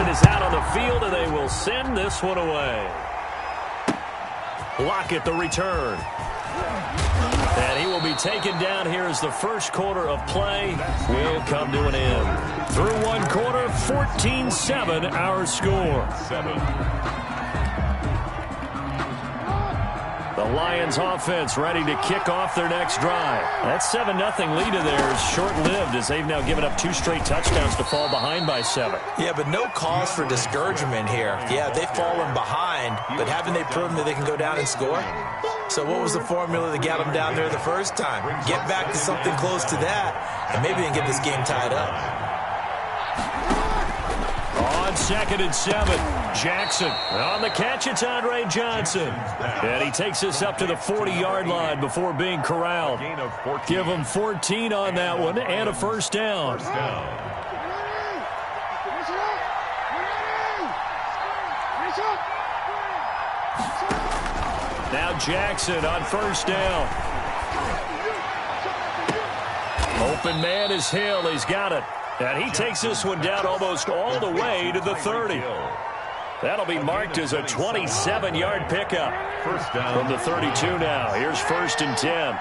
Jackson is out on the field, and they will send this one away. Lockett the return. And he will be taken down here as the first quarter of play will come to an end. Through one quarter, 14-7 our score. The Lions offense ready to kick off their next drive. That 7-0 lead of theirs short-lived as they've now given up 2 straight touchdowns to fall behind by 7. Yeah, but no cause for discouragement here. Yeah, they've fallen behind, but haven't they proven that they can go down and score? So what was the formula that got them down there the first time? Get back to something close to that, and maybe they can get this game tied up. On 2nd and 7, Jackson. On the catch, it's Andre Johnson. And he takes us up to the 40-yard line before being corralled. Give him 14 on that one and a first down. Now Jackson on first down. Open man is Hill. He's got it. And he takes this one down almost all the way to the 30. That'll be marked as a 27-yard pickup. First down from the 32 now. Here's 1st and 10.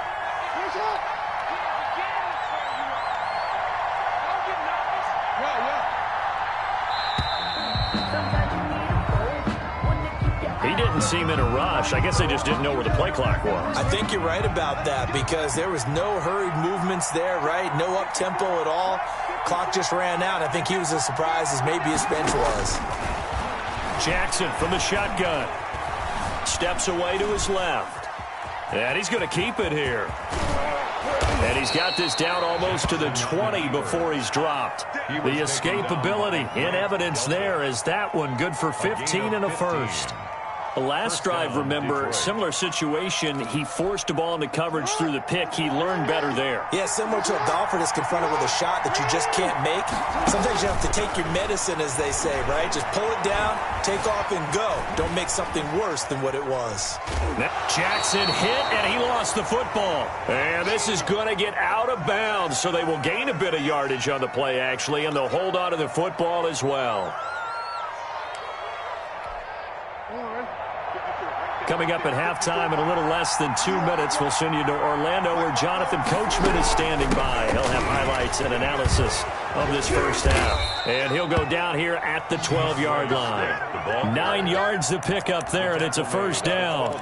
He didn't seem in a rush. I guess they just didn't know where the play clock was. I think you're right about that because there was no hurried movements there, right? No up-tempo at all. Clock just ran out. I think he was as surprised as maybe his bench was. Jackson from the shotgun. Steps away to his left. And he's going to keep it here. And he's got this down almost to the 20 before he's dropped. The escapability in evidence there as that one good for 15 and a first. The last drive, remember, similar situation. He forced a ball into coverage through the pick. He learned better there. Yeah, similar to a golfer that's confronted with a shot that you just can't make. Sometimes you have to take your medicine, as they say, right? Just pull it down, take off, and go. Don't make something worse than what it was. Jackson hit, and he lost the football. And this is going to get out of bounds, so they will gain a bit of yardage on the play, actually, and they'll hold on to the football as well. Coming up at halftime in a little less than 2 minutes, we'll send you to Orlando where Jonathan Coachman is standing by. He'll have highlights and analysis of this first half. And he'll go down here at the 12-yard line. 9 yards to pick up there, and it's a first down.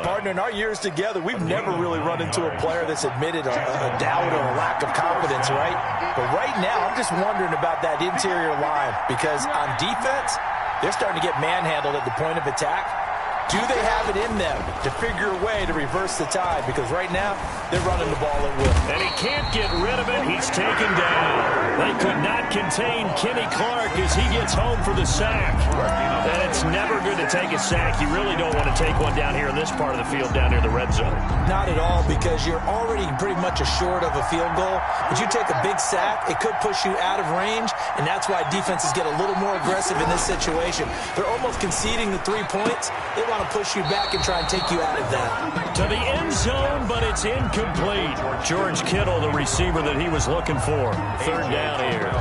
Partner, in our years together, we've never really run into a player that's admitted a doubt or a lack of confidence, right? But right now, I'm just wondering about that interior line because on defense, they're starting to get manhandled at the point of attack. Do they have it in them to figure a way to reverse the tide? Because right now, they're running the ball at will. And he can't get rid of it. He's taken down. They could not contain Kenny Clark as he gets home for the sack. And it's never good to take a sack. You really don't want to take one down here in this part of the field, down near the red zone. Not at all, because you're already pretty much assured of a field goal. But you take a big sack, it could push you out of range, and that's why defenses get a little more aggressive in this situation. They're almost conceding the 3 points. They want to push you back and try and take you out of that. To the end zone, but it's incomplete. George Kittle, the receiver that he was looking for. Third down here.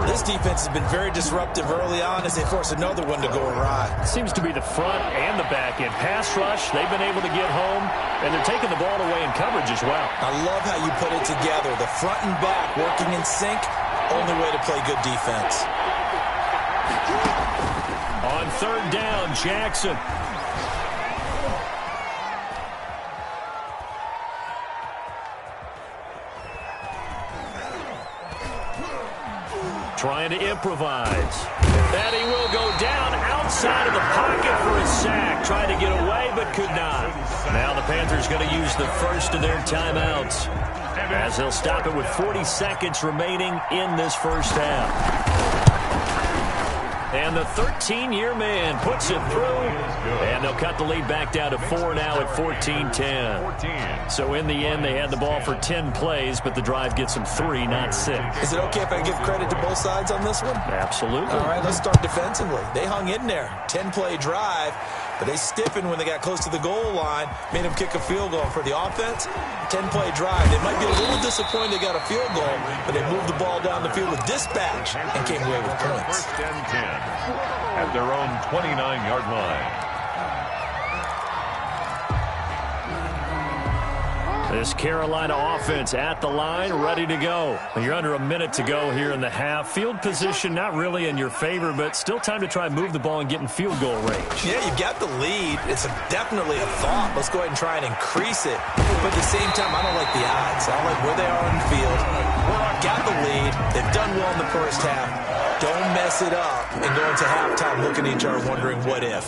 This defense has been very disruptive early on as they force another one to go awry. Seems to be the front and the back end. Pass rush, they've been able to get home, and they're taking the ball away in coverage as well. I love how you put it together. The front and back working in sync, only way to play good defense. On third down, Jackson. Trying to improvise. And he will go down outside of the pocket for a sack. Tried to get away, but could not. Now the Panthers going to use the first of their timeouts as they'll stop it with 40 seconds remaining in this first half. And the 13-year man puts it through, and they'll cut the lead back down to 4 now at 14-10. So in the end, they had the ball for 10 plays, but the drive gets them 3, not 6. Is it okay if I give credit to both sides on this one? Absolutely. All right, let's start defensively. They hung in there. 10-play drive, but they stiffened when they got close to the goal line, made them kick a field goal. For the offense, 10-play drive. They might be a little disappointed they got a field goal, but they moved the ball down the field with dispatch and came away with points. at their own 29-yard line. This Carolina offense at the line, ready to go. You're under a minute to go here in the half. Field position not really in your favor, but still time to try and move the ball and get in field goal range. Yeah, you've got the lead. It's definitely a thought. Let's go ahead and try and increase it. But at the same time, I don't like the odds. I don't like where they are on the field. Got the lead. They've done well in the first half. Don't mess it up and go into halftime looking at each other wondering what if.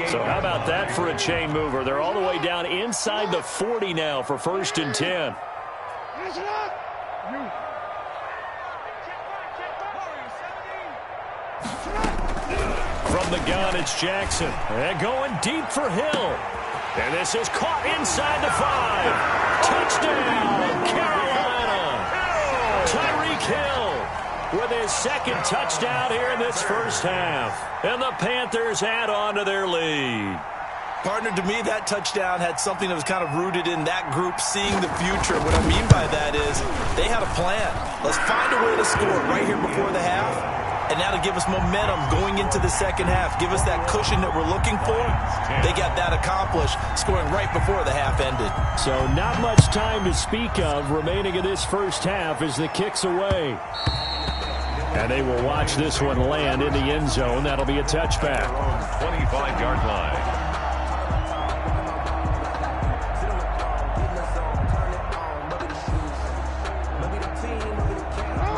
So how about that for a chain mover? They're all the way down inside the 40 now for 1st and 10. From the gun, it's Jackson. And going deep for Hill. And this is caught inside the 5. Touchdown, Carolina. Tyreek Hill with his second touchdown here in this first half. And the Panthers add on to their lead. Partner, to me, that touchdown had something that was kind of rooted in that group seeing the future. What I mean by that is they had a plan. Let's find a way to score right here before the half, and that'll give us momentum going into the second half, give us that cushion that we're looking for. They got that accomplished, scoring right before the half ended. So not much time to speak of remaining in this first half as the kick's away. And they will watch this one land in the end zone. That'll be a touchback. 25-yard line.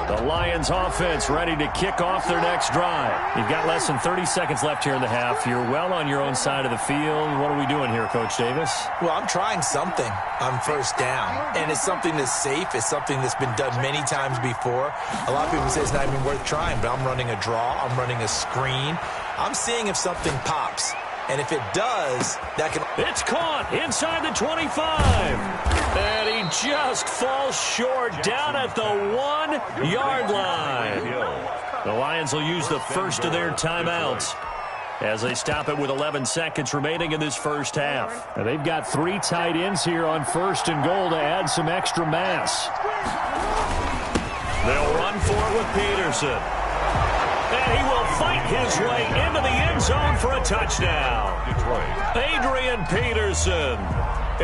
The Lions offense ready to kick off their next drive. You've got less than 30 seconds left here in the half. You're well on your own side of the field. What are we doing here, Coach Davis? Well, I'm trying something on first down, and it's something that's safe. It's something that's been done many times before. A lot of people say it's not even worth trying, but I'm running a draw. I'm running a screen. I'm seeing if something pops. And if it does, that can... It's caught inside the 25. And he just falls short down at the 1-yard line. The Lions will use the first of their timeouts as they stop it with 11 seconds remaining in this first half. And they've got 3 tight ends here on 1st and goal to add some extra mass. They'll run for it with Peterson. And he will fight his way into the end zone for a touchdown. Adrian Peterson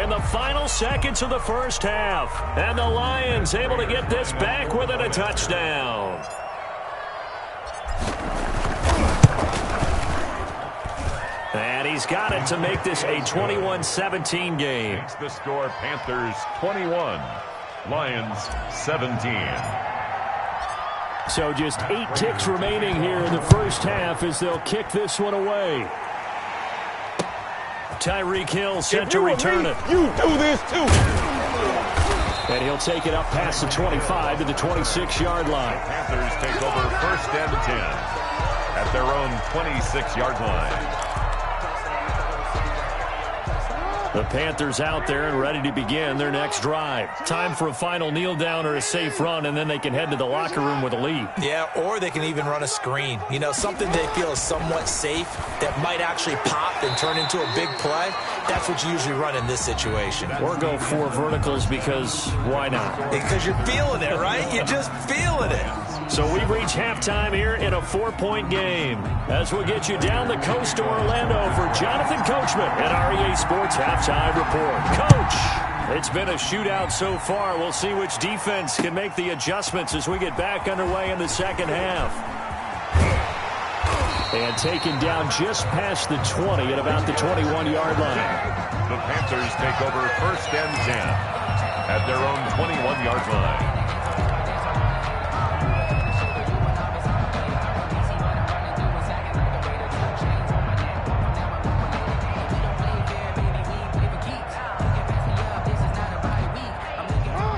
in the final seconds of the first half. And the Lions able to get this back within a touchdown. And he's got it to make this a 21-17 game. Makes the score Panthers 21, Lions 17. So just 8 ticks remaining here in the first half as they'll kick this one away. Tyreek Hill set to return it. You do this too. And he'll take it up past the 25 to the 26-yard line. Panthers take over 1st and 10 at their own 26-yard line. The Panthers out there and ready to begin their next drive. Time for a final kneel down or a safe run, and then they can head to the locker room with a lead. Yeah, or they can even run a screen. You know, something they feel is somewhat safe that might actually pop and turn into a big play. That's what you usually run in this situation. Or go 4 verticals because why not? Because you're feeling it, right? You're just feeling it. So we've reached halftime here in a 4-point game. As we'll get you down the coast to Orlando for Jonathan Coachman at REA Sports Halftime Report. Coach, it's been a shootout so far. We'll see which defense can make the adjustments as we get back underway in the second half. And taken down just past the 20 at about the 21-yard line. The Panthers take over 1st and 10 at their own 21-yard line.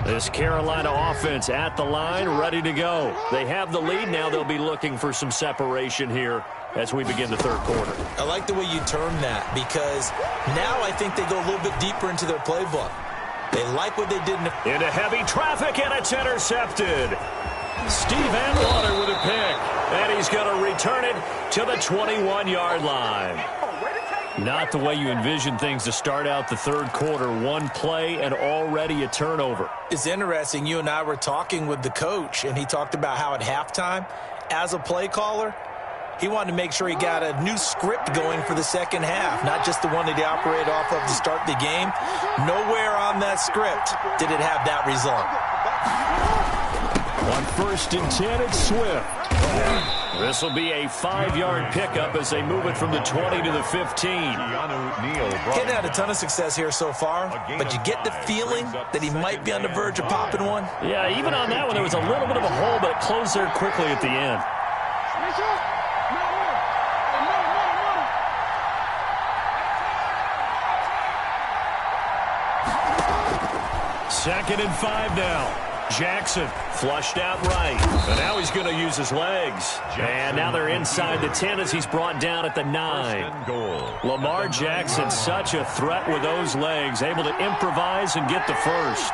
This Carolina offense at the line, ready to go. They have the lead. Now they'll be looking for some separation here as we begin the third quarter. I like the way you term that because now I think they go a little bit deeper into their playbook. They like what they did into heavy traffic, and it's intercepted. Steve Atwater with a pick, and he's going to return it to the 21-yard line. Not the way you envision things to start out the third quarter. One play and already a turnover. It's interesting. You and I were talking with the coach, and he talked about how at halftime, as a play caller, He wanted to make sure he got a new script going for the second half, not just the one that he operated off of to start the game. Nowhere on that script did it have that result. On 1st and 10, it's Swift. This will be a 5-yard pickup as they move it from the 20 to the 15. He's had a ton of success here so far, but you get the feeling that he might be on the verge of popping one. Yeah, even on that one, there was a little bit of a hole, but it closed there quickly at the end. Second and 5 now. Jackson flushed out right. And now he's going to use his legs. And now they're inside the 10 as he's brought down at the 9. Lamar Jackson, such a threat with those legs, able to improvise and get the first.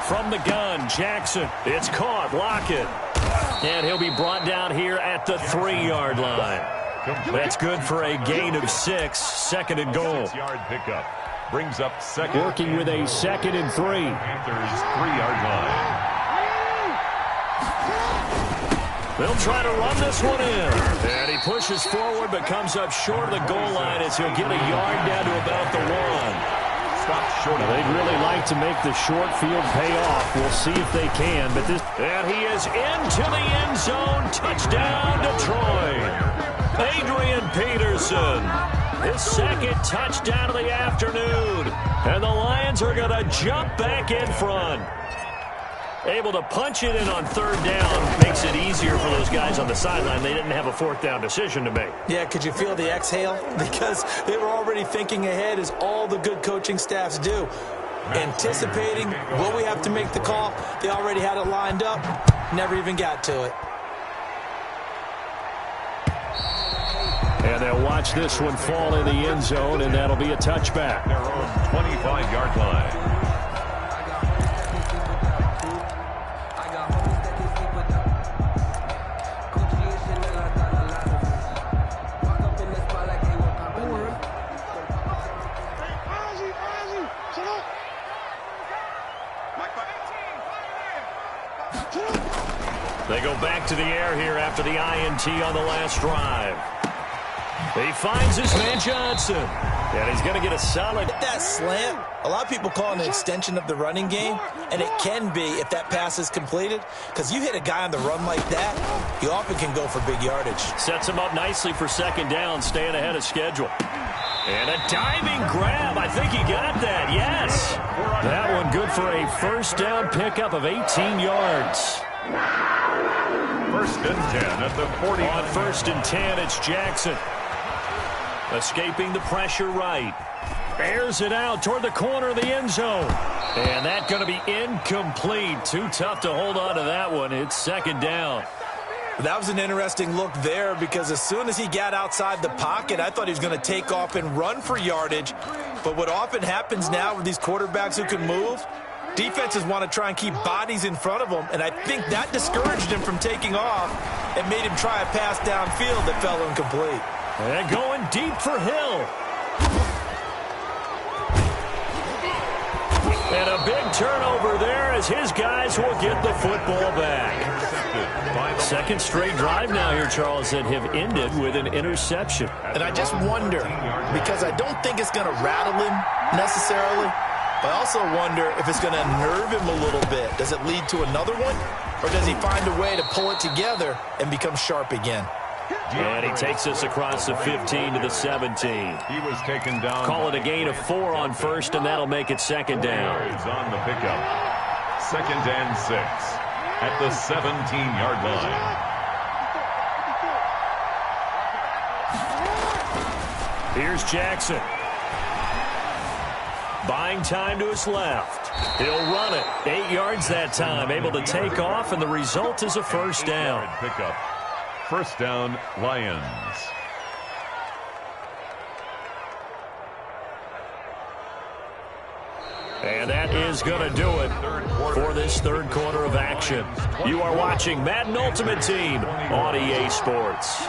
From the gun, Jackson. It's caught. Lockett. And he'll be brought down here at the 3-yard line. That's good for a gain of 6. Second and goal. 6-yard pickup. Brings up second. Working with a 2nd and 3. Panthers 3-yard line. They'll try to run this one in. And he pushes forward but comes up short of the goal line as he'll get a yard down to about the 1. They'd really like to make the short field pay off. We'll see if they can. But this, and he is into the end zone. Touchdown, Detroit. Adrian Peterson. His second touchdown of the afternoon. And the Lions are going to jump back in front. Able to punch it in on 3rd down makes it easier for those guys on the sideline. They didn't have a 4th down decision to make. Yeah, could you feel the exhale? Because they were already thinking ahead, as all the good coaching staffs do. Anticipating, will we have to make the call? They already had it lined up. Never even got to it. And they'll watch this one fall in the end zone, and that'll be a touchback. Their own 25-yard line. They go back to the air here after the INT on the last drive. He finds his man Johnson. And he's going to get a solid. That slant, a lot of people call it an extension of the running game, and it can be if that pass is completed, because you hit a guy on the run like that, he often can go for big yardage. Sets him up nicely for 2nd down, staying ahead of schedule. And a diving grab. I think he got that. Yes. That one good for a 1st down pickup of 18 yards. 1st and 10 at the 40. On 1st and 10, it's Jackson. Escaping the pressure right. Airs it out toward the corner of the end zone. And that's going to be incomplete. Too tough to hold on to that one. It's 2nd down. That was an interesting look there, because as soon as he got outside the pocket, I thought he was going to take off and run for yardage. But what often happens now with these quarterbacks who can move, defenses want to try and keep bodies in front of them, and I think that discouraged him from taking off and made him try a pass downfield that fell incomplete. And going deep for Hill. And a big turnover there as his guys will get the football back. 2nd straight drive now here, Charles, that have ended with an interception. And I just wonder, because I don't think it's going to rattle him necessarily, but I also wonder if it's going to unnerve him a little bit. Does it lead to another one? Or does he find a way to pull it together and become sharp again? And he takes us across the 15 to the 17. He was taken down. Call it a gain of 4 on 1st, and that'll make it 2nd down. He's on the pickup. 2nd and 6 at the 17-yard line. Here's Jackson. Buying time to his left. He'll run it. 8 yards that time. Able to take off, and the result is a 1st down. Pickup. 1st down, Lions. And that is going to do it for this 3rd quarter of action. You are watching Madden Ultimate Team on EA Sports.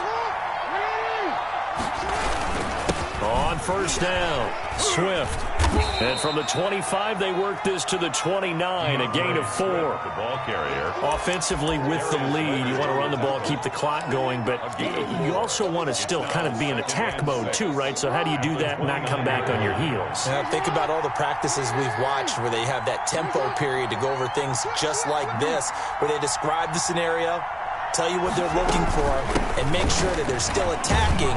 On 1st down, Swift And from the 25, they work this to the 29, a gain of 4. The ball carrier. Offensively with the lead, you want to run the ball, keep the clock going, but you also want to still kind of be in attack mode too, right? So how do you do that and not come back on your heels? Now, think about all the practices we've watched where they have that tempo period to go over things just like this, where they describe the scenario, tell you what they're looking for, and make sure that they're still attacking,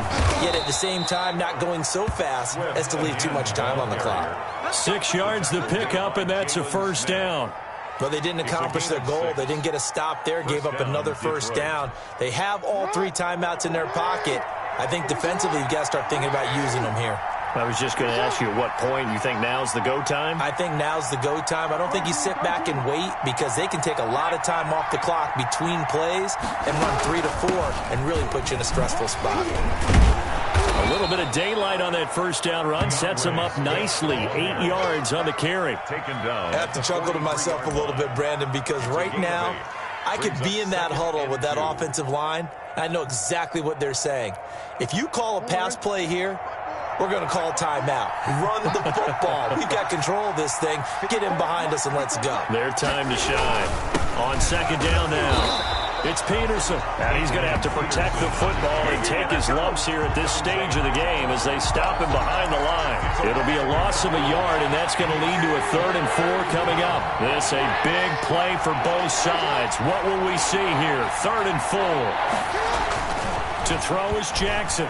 yet at the same time not going so fast as to leave too much time on the clock. 6 yards the pickup, and that's a first down. But they didn't accomplish their goal. They didn't get a stop there, gave up another first down. They have all 3 timeouts in their pocket. I think defensively you've got to start thinking about using them here. I was just going to ask you, at what point you think now's the go time? I think now's the go time. I don't think you sit back and wait, because they can take a lot of time off the clock between plays and run 3 to 4 and really put you in a stressful spot. A little bit of daylight on that first down run sets them up nicely. 8 yards on the carry. Taken down. I have to chuckle to myself a little bit, Brandon, because right now I could be in that huddle with that offensive line. I know exactly what they're saying. If you call a pass play here, we're going to call timeout. Run the football. We've got control of this thing. Get in behind us and let's go. Their time to shine. On second down now. It's Peterson, and he's going to have to protect the football and take his lumps here at this stage of the game as they stop him behind the line. It'll be a loss of a yard, and that's going to lead to a 3rd and 4 coming up. This a big play for both sides. What will we see here? 3rd and 4. To throw is Jackson.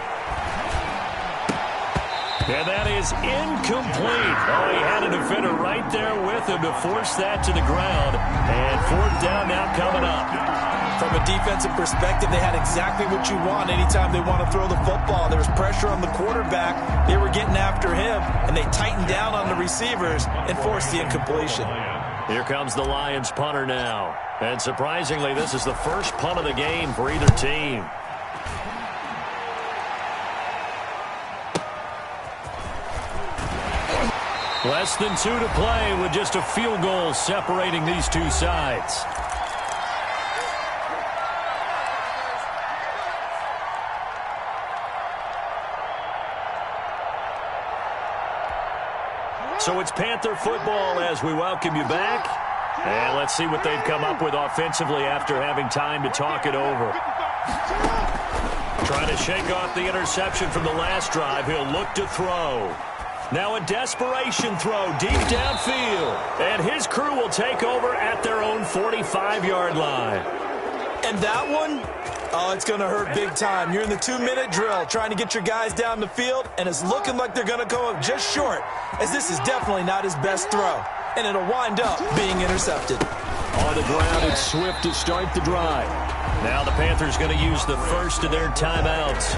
And that is incomplete. Oh, he had a defender right there with him to force that to the ground. And 4th down now coming up. From a defensive perspective, they had exactly what you want anytime they want to throw the football. There was pressure on the quarterback. They were getting after him, and they tightened down on the receivers and forced the incompletion. Here comes the Lions punter now. And surprisingly, this is the first punt of the game for either team. Less than 2 to play with just a field goal separating these two sides. So it's Panther football as we welcome you back. And let's see what they've come up with offensively after having time to talk it over. Trying to shake off the interception from the last drive. He'll look to throw. Now a desperation throw deep downfield. And his crew will take over at their own 45-yard line. And that one, oh, it's going to hurt big time. You're in the 2-minute drill trying to get your guys down the field, and it's looking like they're going to go up just short, as this is definitely not his best throw. And it'll wind up being intercepted. On the ground, it's Swift to start the drive. Now the Panthers going to use the first of their timeouts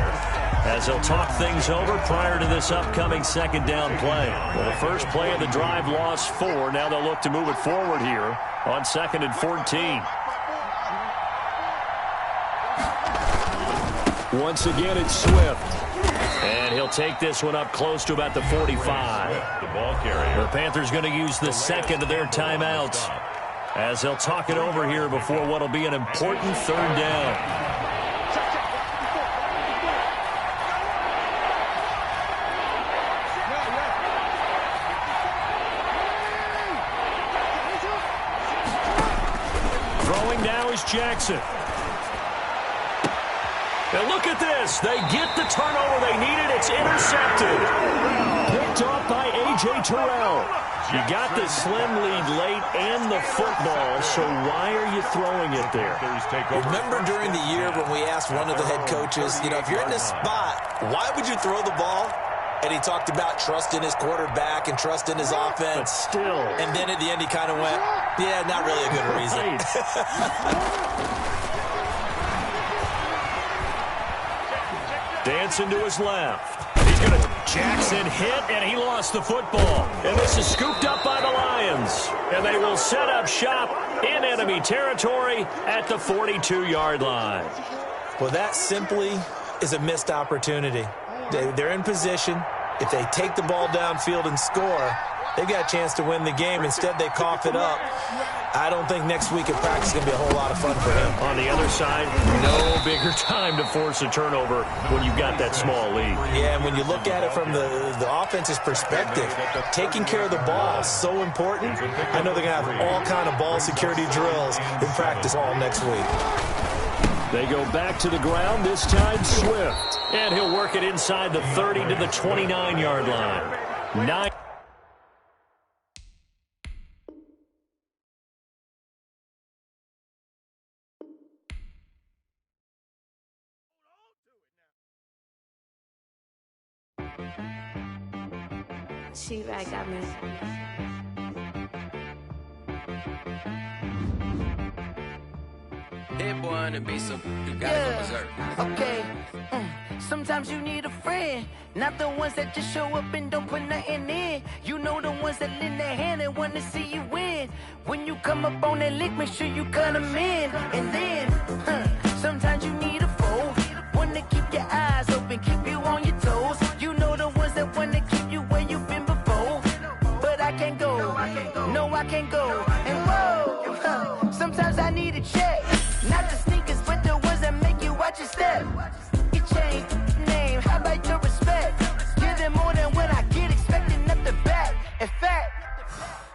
as they'll talk things over prior to this upcoming 2nd down play. Well, the first play of the drive lost 4. Now they'll look to move it forward here on 2nd and 14. Once again, it's Swift. And he'll take this one up close to about the 45. The ball carrier. The Panthers going to use the second of their timeouts as they'll talk it over here before what will be an important 3rd down. Throwing now is Jackson. And look at this. They get the turnover they needed. It's intercepted. Picked off by A.J. Terrell. You got the slim lead late and the football, so why are you throwing it there? Remember during the year when we asked one of the head coaches, you know, if you're in this spot, why would you throw the ball? And he talked about trusting his quarterback and trusting his offense. But still. And then at the end he kind of went, yeah, not really a good reason. Dancing to his left. He's going to Jackson hit, and he lost the football. And this is scooped up by the Lions. And they will set up shop in enemy territory at the 42-yard line. Well, that simply is a missed opportunity. They're in position. If they take the ball downfield and score, They got a chance to win the game. Instead, they cough it up. I don't think next week at practice is going to be a whole lot of fun for him. On the other side, no bigger time to force a turnover when you've got that small lead. Yeah, and when you look at it from the offense's perspective, taking care of the ball is so important. I know they're going to have all kind of ball security drills in practice all next week. They go back to the ground, this time Swift. And he'll work it inside the 30 to the 29-yard line. She-Rag got me. Hit boy on the beat, so you gotta go berserk. Okay. Sometimes you need a friend, not the ones that just show up and don't put nothing in. You know the ones that lend their hand and want to see you win. When you come up on that lick, make sure you cut them in. And then, sometimes you need a foe, one to keep your eyes open, keep you on your toes. You know the ones that want to keep you where you've been before. But I can't go, no I can't go. And whoa, sometimes I need a check. Not the sneakers, but the ones that make you watch your step. Your chain, name, how about your respect? Give them more than what I get, expecting nothing back. In fact,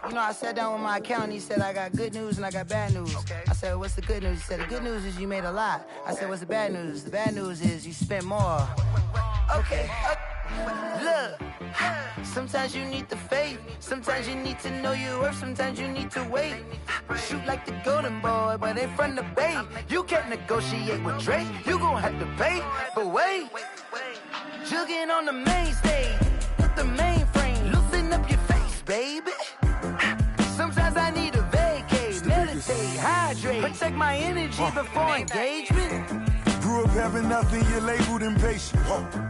you know, I sat down with my accountant, he said, I got good news and I got bad news. Okay. I said, what's the good news? He said, the good news is you made a lot. I said, what's the bad news? The bad news is you spent more. Okay. Look, sometimes you need the faith, sometimes you need to know your worth, sometimes you need to wait. Shoot like the golden boy, but in front of the bay. You can't negotiate with Drake, you gon' have to pay. But wait, jugging on the main stage, with the mainframe, loosen up your face, baby. Sometimes I need a vacate, meditate, hydrate, protect my energy before engagement. Grew up having nothing, you're labeled impatient.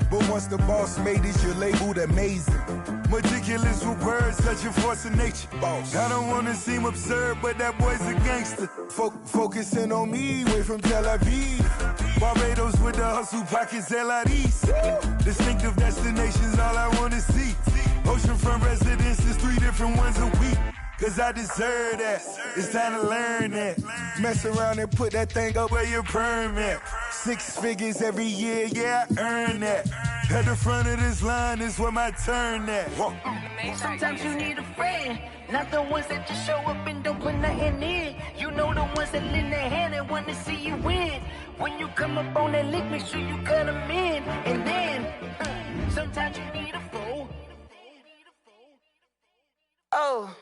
But once the boss made it, you're labeled amazing. Meticulous with words, such a force of nature. I don't want to seem absurd, but that boy's a gangster. Focusing on me, way from Tel Aviv. Barbados with the hustle pockets, LIDs. Distinctive destinations, all I want to see. Oceanfront residences, 3 different ones a week. Cause I deserve that, it's time to learn that. Mess around and put that thing up where your perm at. 6 figures every year, yeah, I earn that. At the front of this line is where my turn at. Sometimes you need a friend, not the ones that just show up and don't put nothing in. You know the ones that lend their hand and want to see you win. When you come up on that lick, make sure you cut them in. And then, sometimes you need a foe. Oh.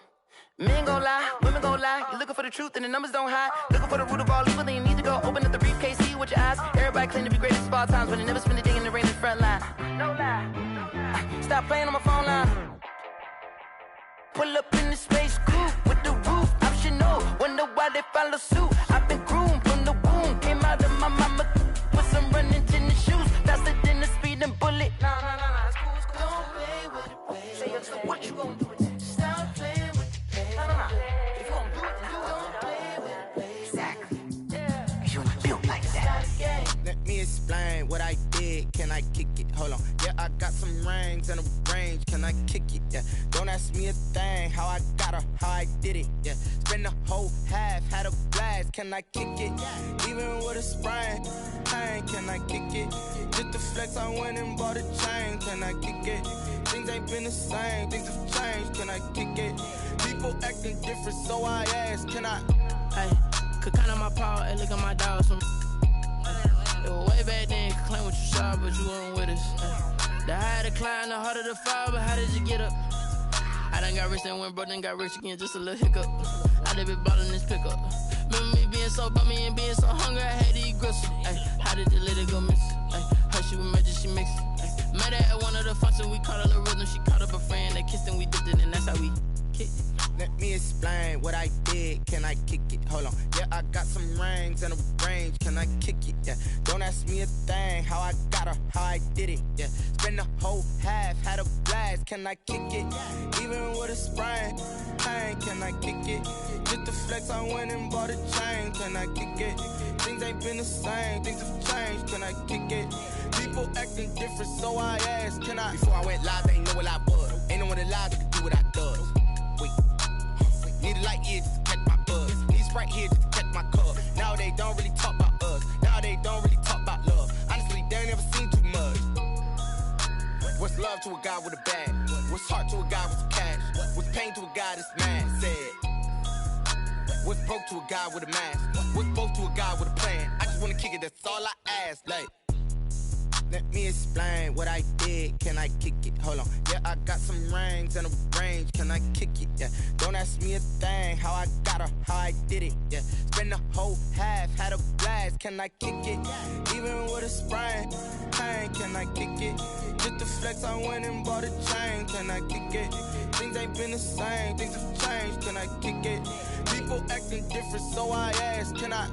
Men gon' lie, women gon' lie. You're looking for the truth and the numbers don't hide. Looking for the root of all evil, then you need to go open up the briefcase, see with your eyes. Everybody claim to be greatest of all times, but they never spend a day in the rain in the front line. No lie. Stop playing on my phone line. Pull up in the space coupe with the roof optional. Wonder why they follow suit. I've been groomed from the womb. Came out of my mama with some running tennis shoes. Faster than the speeding bullet. Nah, it's cool, it's cool. Don't play with it, baby. Say so what you gon' do with it? Stop playing with it. If you don't do it, then you don't play with it, baby. Exactly. Cause you're not built like that. Let me explain what I did. Can I kick it? Hold on. Yeah, I got some rings and a range. Can I kick it? Yeah. Don't ask me a thing. How I got her, how I did it. Yeah. Spend the whole half, had a blast. Can I kick it? Even with a sprain. Pain, can I kick it? Just the flex, I went and bought a chain. Can I kick it? Things ain't been the same. Things have changed. Can I kick it? People acting different, so I ask, can I? Hey, could count on my power, and look at my dogs. It was way back then, could claim what you saw, but you weren't with us. The higher the climb, the harder the fall, but how did you get up? I done got rich and went broke, then got rich again, just a little hiccup. I done been ballin' this pickup. Remember me being so bummy and being so hungry, I had to eat gristle. Ay, how did you let it go miss? Her she was magic, she mixed. Met her at one of the functions, we caught a little rhythm, she caught up a friend, they kissed and we dipped it, and that's how we kicked it. Let me explain what I did. Can I kick it? Hold on. Yeah, I got some rings and a range. Can I kick it? Yeah. Don't ask me a thing. How I got her, how I did it. Yeah. Spend the whole half, had a blast. Can I kick it? Even with a sprain. Pain, can I kick it? Just the flex, I went and bought a chain. Can I kick it? Things ain't been the same. Things have changed. Can I kick it? People acting different, so I asked, can I? Before I went live, they ain't know what I was. Ain't no one alive that could do what I does. here just to catch my cup. Now they don't really talk about us. Now they don't really talk about love. Honestly, they ain't never seen too much. What's love to a guy with a bag? What's heart to a guy with some cash? What's pain to a guy that's mad? Said. What's broke to a guy with a mask? What's both to a guy with a plan? I just wanna kick it, that's all I ask. Like, let me explain what I did. Can I kick it? Hold on. Yeah, I got some rings and a range. Can I kick it? Yeah. Don't ask me a thing. How I got her, how I did it. Yeah. Spend the whole half, had a blast. Can I kick it? Even with a sprain, pain. Can I kick it? Just to flex, I went and bought a chain. Can I kick it? Things ain't been the same. Things have changed. Can I kick it? People acting different, so I ask. Can I?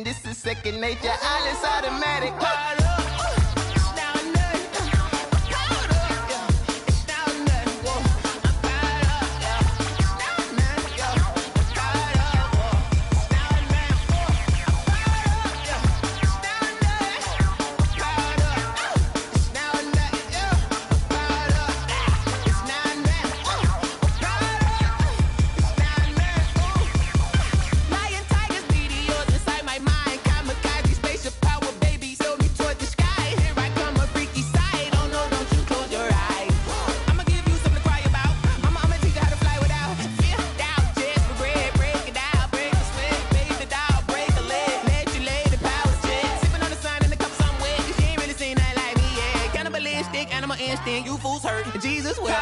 This is second nature, all is automatic. You fools hurt, Jesus will.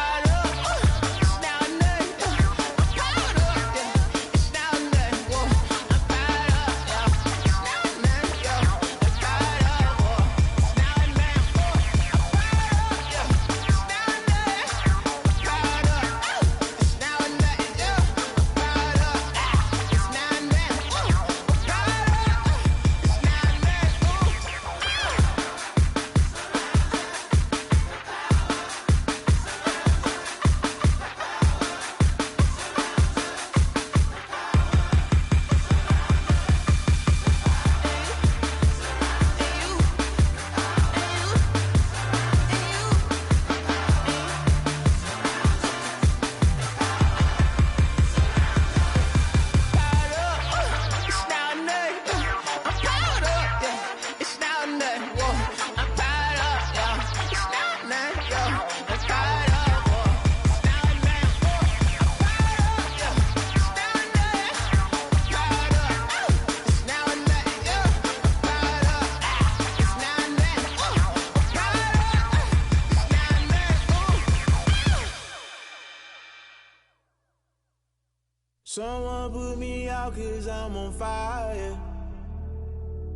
Someone put me out 'cause I'm on fire.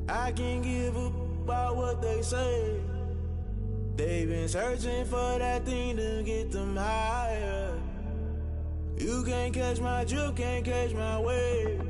I can't give a about what they say. They've been searching for that thing to get them higher. You can't catch my drift, can't catch my wave.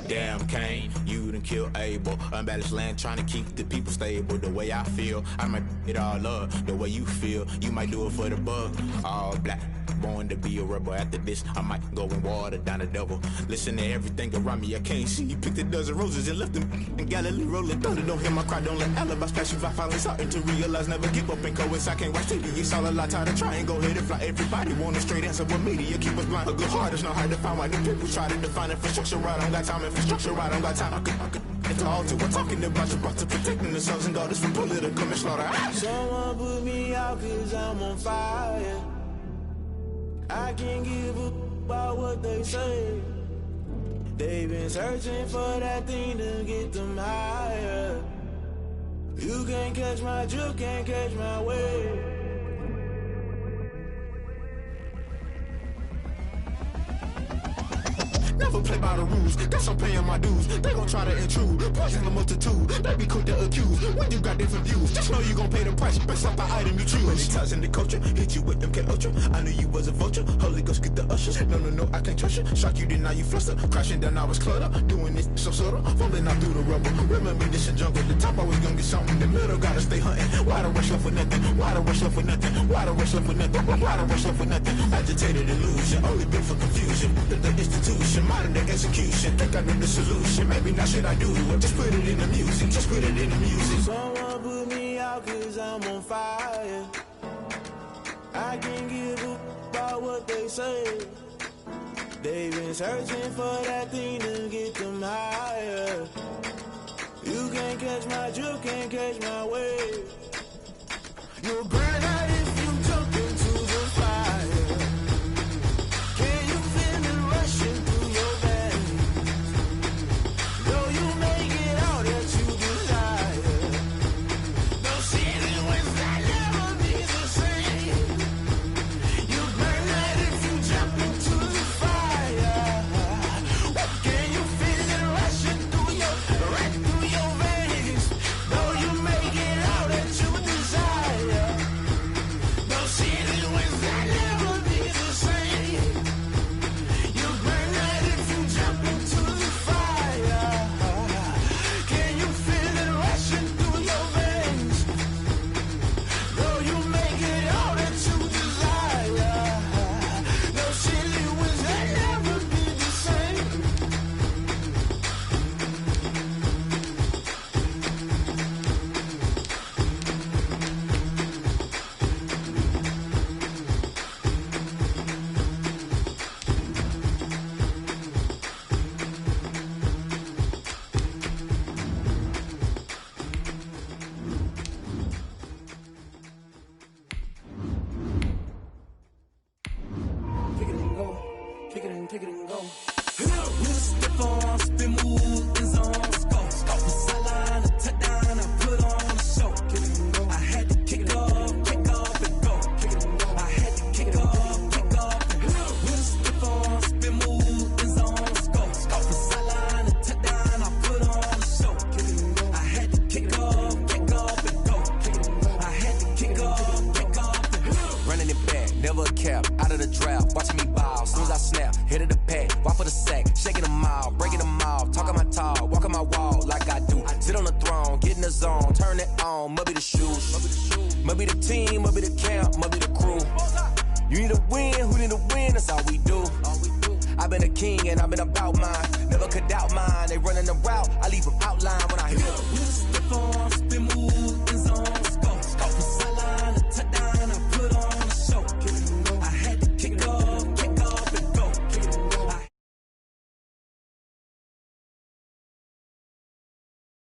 Damn Kane, you done killed Abel. Unbalanced land trying to keep the people stable. The way I feel, I might it all up. The way you feel, you might do it for the bug. All black, born to be a rebel. After this, I might go and water down the devil. Listen to everything around me, I can't see. Picked a dozen roses and left them in Galilee rolling thunder. Don't hear my cry, don't let alibis pass you. I finally starting to realize, never give up and coincide. I can't watch TV, it's all a lot. Tired of trying, go ahead and fly. Everybody want a straight answer, but media keep us blind. A good heart is not hard to find. Why do people try to define infrastructure right? I don't got time, infrastructure right, I don't got time. I could it's all to we're talking about your brother protecting the sons and daughters from political manslaughter. Someone put me out cause I'm on fire. I can't give up about what they say. They've been searching for that thing to get them higher. You can't catch my drift, can't catch my wave. Never play by the rules, guess I'm paying my dues. They gon' try to intrude, poison the multitude. They be quick to accuse, when you got different views. Just know you gon' pay the price, based off the item you choose. Many ties in the culture, hit you with them K-Ultra. I knew you was a vulture, Holy Ghost get the ushers. No, I can't trust you. Shock you, then now you fluster. Crashing down, I was cluttered. Doing this so subtle, falling out through the rubble. Remember this a jungle, the top always gonna get something. In the middle, gotta stay hunting. Why the rush left for nothing? Why the rush left for nothing? Why the rush left for nothing? Why the rush left for nothing? Agitated illusion, only been for confusion. The institution, modern day execution. Think I know the solution. Maybe now should I do it? Just put it in the music. Just put it in the music. Someone put me out cause I'm on fire. I can't give up about what they say. They've been searching for that thing to get them higher. You can't catch my drift, can't catch my wave. You'll burn out if you jump into the fire. Can you feel it rushing through your veins? Though you make it all that you desire. Those city winds that never be the same. You burn out if you jump into the fire. Can you feel it rushing through your veins? Though you make it all that you desire. Those city winds that never be the same. You burn out if you jump into the fire. Can you feel it rushing through your veins? Though you make it all that you desire. Those city winds that never be the same. Kick it and go, kick it and go. We'll step on, spin, move, and zones, go. Off the sideline, a touchdown, I put on a show. Kick it and go. I had to kick off and go. Kick it and go. I had to kick off and go. We'll step on, spin, move, and zones, go. Off the sideline, a touchdown, I put on a show. Kick it and go. I had to kick off and go. Kick it and go. I had to kick off and go. Running it back, never a cap, out of the draft, watching me ball. Soon as I snap, hit of the pack, walk for the sack, shaking them all, breaking them off, talking my talk, walking my wall like I do. Sit on the throne, get in the zone, turn it on, must be the shoes, must be the team, must be the camp, must be the crew. You need a win, who need a win, that's all we do. I've been a king and I've been about mine, never could doubt mine.